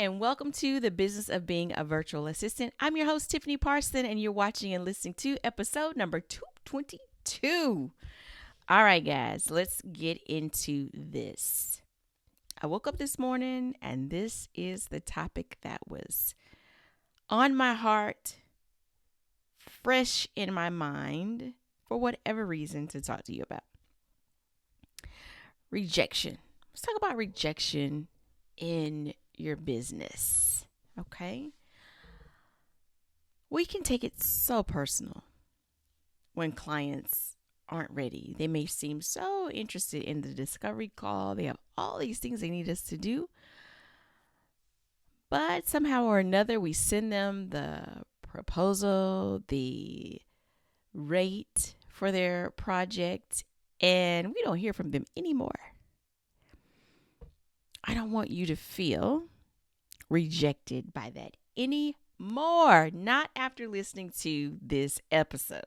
and welcome to the business of being a virtual assistant. I'm your host, Tiffany Parson, and you're watching and listening to episode number 222. All right, guys, let's get into this. I woke up this morning, and this is the topic that was on my heart, fresh in my mind, for whatever reason, to talk to you about. Rejection. Let's talk about rejection in your business. Okay? We can take it so personal when clients aren't ready. They may seem so interested in the discovery call. They have all these things they need us to do. But somehow or another, we send them the proposal, the rate for their project, and we don't hear from them anymore. I don't want you to feel rejected by that anymore. Not after listening to this episode.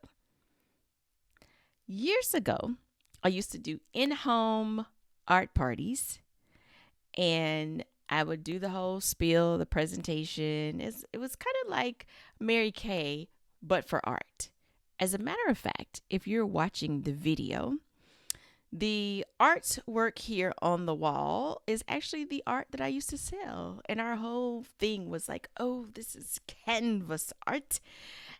Years ago, I used to do in-home art parties, and I would do the whole spiel, the presentation. It was kind of like Mary Kay, but for art. As a matter of fact, if you're watching the video, the artwork here on the wall is actually the art that I used to sell. And our whole thing was like, oh, this is canvas art.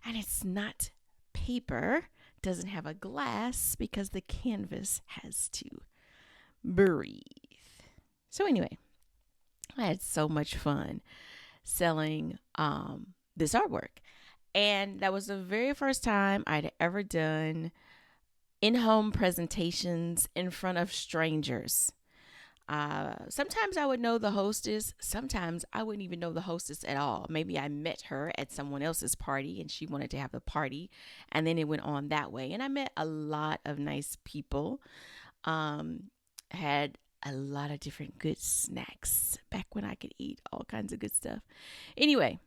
And it's not paper. Doesn't have a glass because the canvas has to breathe. So anyway, I had so much fun selling this artwork. And that was the very first time I'd ever done in-home presentations in front of strangers. Sometimes I would know the hostess. Sometimes I wouldn't even know the hostess at all. Maybe I met her at someone else's party and she wanted to have the party, and then it went on that way. And I met a lot of nice people. Had a lot of different good snacks back when I could eat all kinds of good stuff. Anyway,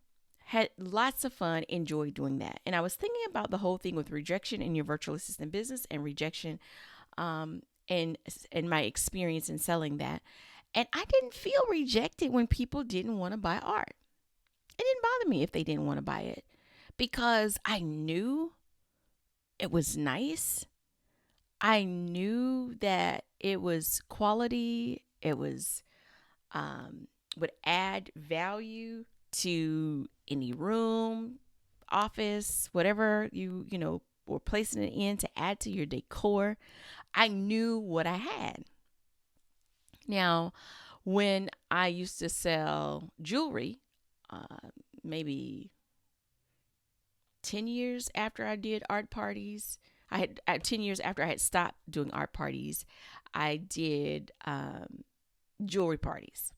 had lots of fun, enjoyed doing that. And I was thinking about the whole thing with rejection in your virtual assistant business and rejection and my experience in selling that. And I didn't feel rejected when people didn't want to buy art. It didn't bother me if they didn't want to buy it because I knew it was nice. I knew that it was quality. It was would add value to any room, office, whatever you were placing it in to add to your decor. I knew what I had. Now, when I used to sell jewelry, maybe 10 years after I did art parties, 10 years after I had stopped doing art parties, I did jewelry parties.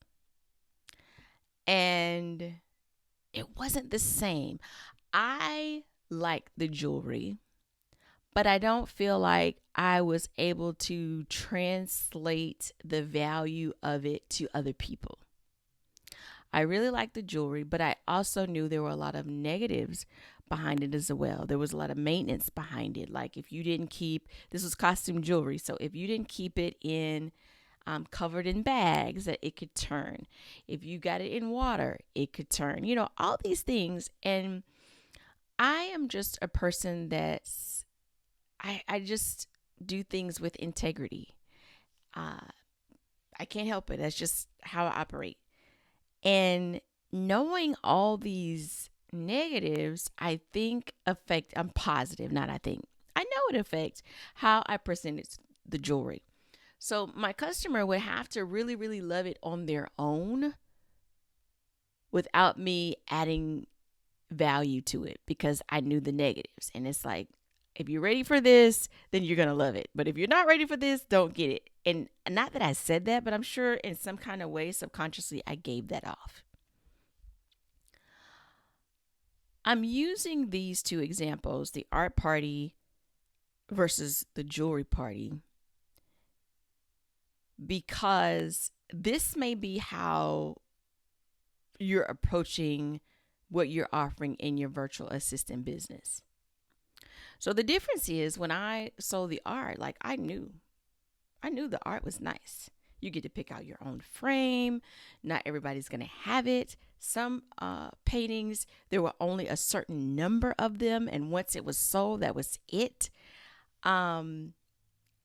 And it wasn't the same. I like the jewelry, but I don't feel like I was able to translate the value of it to other people. I really liked the jewelry, but I also knew there were a lot of negatives behind it as well. There was a lot of maintenance behind it. Like if you didn't keep, this was costume jewelry, so if you didn't keep it in covered in bags, that it could turn. If you got it in water, it could turn. All these things. And I am just a person that's, I just do things with integrity. I can't help it. That's just how I operate. And knowing all these negatives, I think I'm positive, not I think. I know it affects how I presented the jewelry. So my customer would have to really, really love it on their own without me adding value to it because I knew the negatives. And it's like, if you're ready for this, then you're going to love it. But if you're not ready for this, don't get it. And not that I said that, but I'm sure in some kind of way, subconsciously, I gave that off. I'm using these two examples, the art party versus the jewelry party, because this may be how you're approaching what you're offering in your virtual assistant business. So the difference is when I sold the art, like I knew the art was nice. You get to pick out your own frame. Not everybody's going to have it. Some paintings, there were only a certain number of them, and once it was sold, that was it. Um,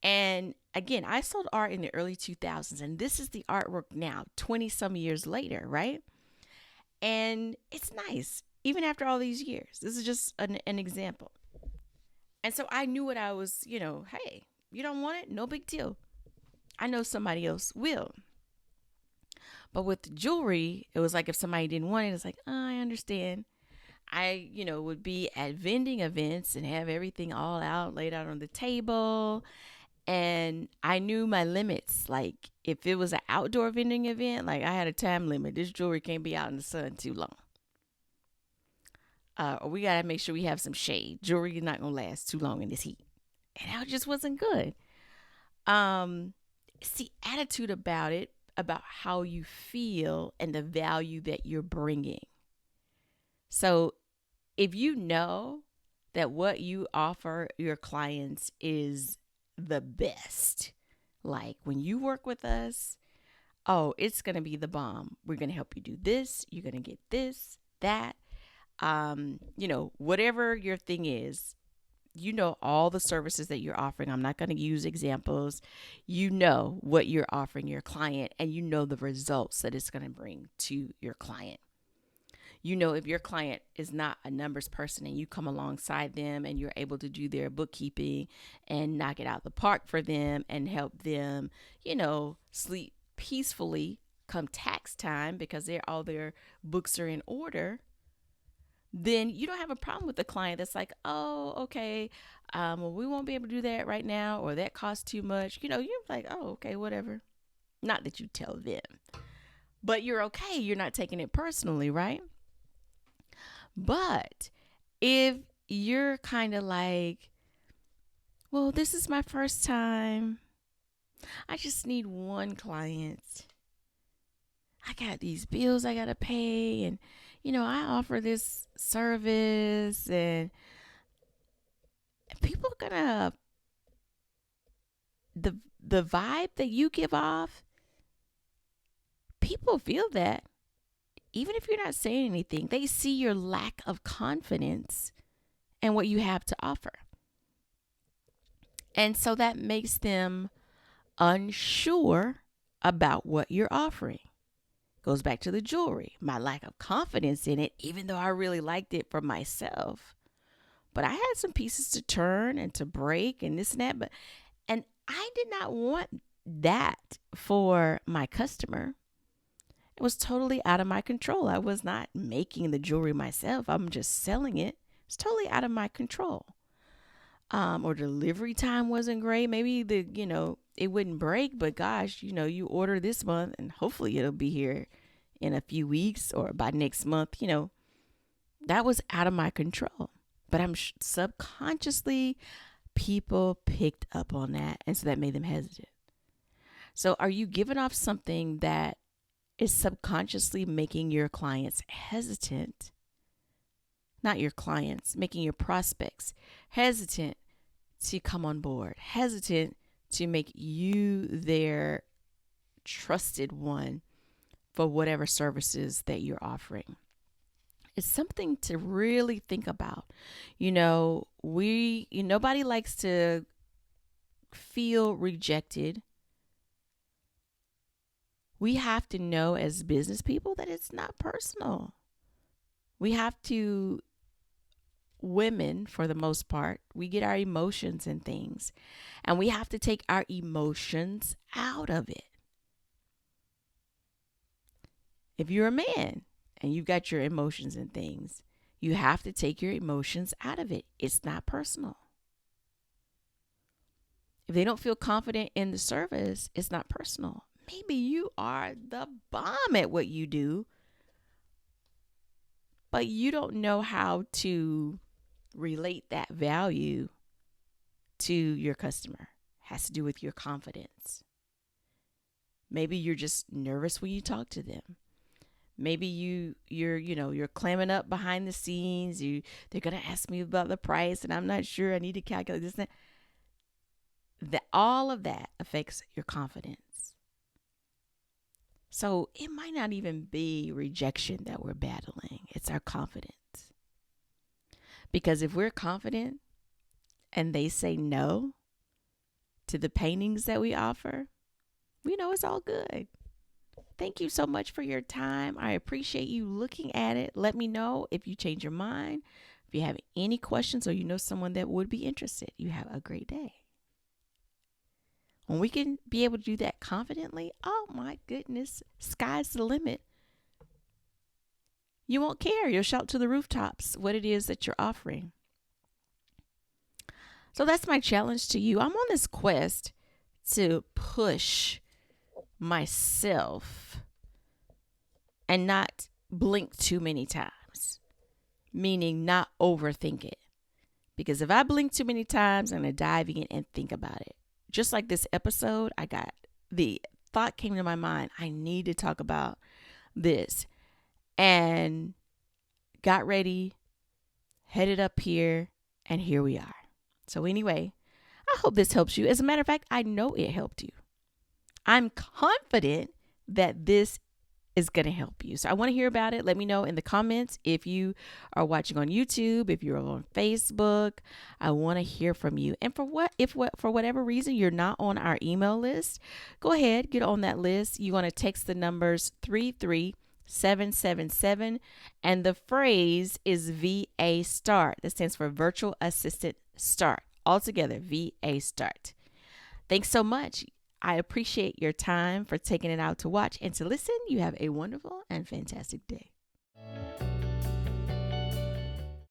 and again, I sold art in the early 2000s, and this is the artwork now, 20 some years later, right? And it's nice, even after all these years. This is just an example. And so I knew what I was, hey, you don't want it? No big deal. I know somebody else will. But with jewelry, it was like if somebody didn't want it, it's like, oh, I understand. I, would be at vending events and have everything all out, laid out on the table. And I knew my limits. Like if it was an outdoor vending event, like I had a time limit. This jewelry can't be out in the sun too long. Or we got to make sure we have some shade. Jewelry is not going to last too long in this heat. And that just wasn't good. It's the attitude about it, about how you feel and the value that you're bringing. So if you know that what you offer your clients is the best, like when you work with us, oh, it's going to be the bomb. We're going to help you do this. You're going to get this, that, whatever your thing is, all the services that you're offering. I'm not going to use examples. You know what you're offering your client, and you know the results that it's going to bring to your client. If your client is not a numbers person and you come alongside them and you're able to do their bookkeeping and knock it out the park for them and help them, sleep peacefully come tax time because all their books are in order, then you don't have a problem with the client that's like, oh, okay, well, we won't be able to do that right now, or that costs too much. You're like, oh, okay, whatever. Not that you tell them, but you're okay. You're not taking it personally, right? But if you're kind of like, well, this is my first time. I just need one client. I got these bills I got to pay, and I offer this service, and people are gonna, the vibe that you give off, people feel that. Even if you're not saying anything, they see your lack of confidence in what you have to offer. And so that makes them unsure about what you're offering. Goes back to the jewelry, my lack of confidence in it, even though I really liked it for myself. But I had some pieces to turn and to break and this and that. And I did not want that for my customer. It was totally out of my control. I was not making the jewelry myself. I'm just selling it. It's totally out of my control. Or delivery time wasn't great. Maybe it wouldn't break, but gosh, you order this month and hopefully it'll be here in a few weeks or by next month. That was out of my control. But I'm subconsciously, people picked up on that. And so that made them hesitant. So are you giving off something that is subconsciously making your clients hesitant? Not your clients, making your prospects hesitant to come on board, hesitant to make you their trusted one for whatever services that you're offering. It's something to really think about. Nobody likes to feel rejected. We have to know as business people that it's not personal. We have to, women for the most part, we get our emotions and things, and we have to take our emotions out of it. If you're a man and you've got your emotions and things, you have to take your emotions out of it. It's not personal. If they don't feel confident in the service, it's not personal. Maybe you are the bomb at what you do, but you don't know how to relate that value to your customer. It has to do with your confidence. Maybe you're just nervous when you talk to them. Maybe you're clamming up behind the scenes. They're gonna ask me about the price, and I'm not sure. I need to calculate this and that. All of that affects your confidence. So it might not even be rejection that we're battling, it's our confidence. Because if we're confident and they say no to the paintings that we offer, we know it's all good. Thank you so much for your time. I appreciate you looking at it. Let me know if you change your mind, if you have any questions, or you know someone that would be interested. You have a great day. When we can be able to do that confidently, oh my goodness, sky's the limit. You won't care. You'll shout to the rooftops what it is that you're offering. So that's my challenge to you. I'm on this quest to push myself and not blink too many times, meaning not overthink it. Because if I blink too many times, I'm going to dive in and think about it. Just like this episode, the thought came to my mind, I need to talk about this, and got ready, headed up here, and here we are. So anyway, I hope this helps you. As a matter of fact, I know it helped you. I'm confident that this is going to help you. So I want to hear about it. Let me know in the comments if you are watching on YouTube, if you're on Facebook. I want to hear from you. And for whatever reason you're not on our email list, go ahead, get on that list. You want to text the numbers 33777, and the phrase is VA Start. That stands for Virtual Assistant Start. Altogether, VA Start. Thanks so much. I appreciate your time for taking it out to watch and to listen. You have a wonderful and fantastic day.